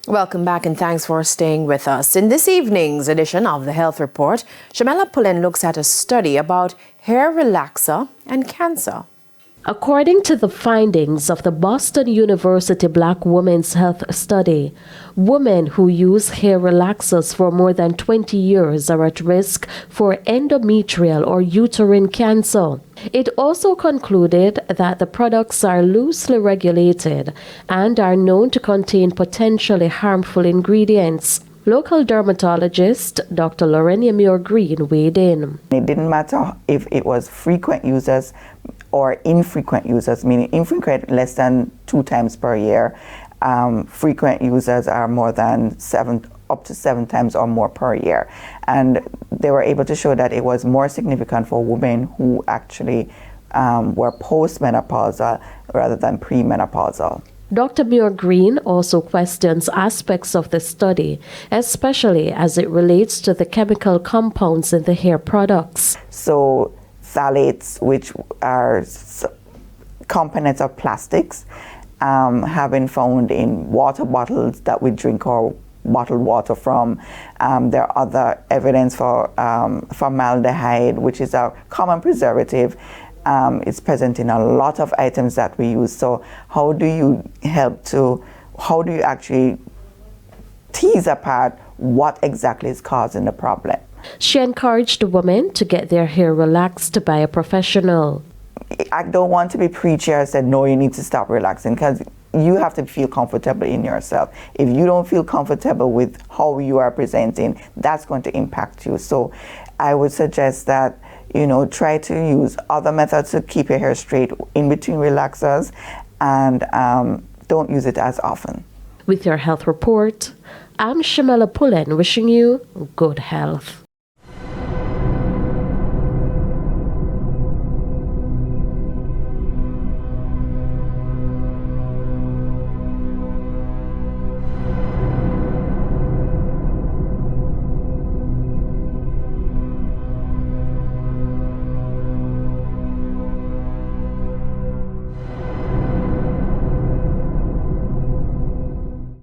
Welcome back and thanks for staying with us. In this evening's edition of the Health Report, Shamela Pullen looks at a study about hair relaxer and cancer. According to the findings of the Boston University Black Women's Health Study, women who use hair relaxers for more than 20 years are at risk for endometrial or uterine cancer. It also concluded that the products are loosely regulated and are known to contain potentially harmful ingredients. Local dermatologist Dr. Lorenia Muir-Green weighed in. It didn't matter if it was frequent users or infrequent users, meaning infrequent less than 2 times per year. Frequent users are more than up to 7 times or more per year. And they were able to show that it was more significant for women who actually were postmenopausal rather than premenopausal. Dr. Muir-Green also questions aspects of the study, especially as it relates to the chemical compounds in the hair products. So phthalates, which are components of plastics, have been found in water bottles that we drink or bottled water from. There are other evidence for formaldehyde, which is a common preservative. It's present in a lot of items that we use. So how do you actually tease apart what exactly is causing the problem? She encouraged women to get their hair relaxed by a professional. I don't want to be preachy or say, no, you need to stop relaxing, because you have to feel comfortable in yourself. If you don't feel comfortable with how you are presenting, that's going to impact you. So I would suggest that, try to use other methods to keep your hair straight in between relaxers, and don't use it as often. With your health report, I'm Shamela Pullen wishing you good health.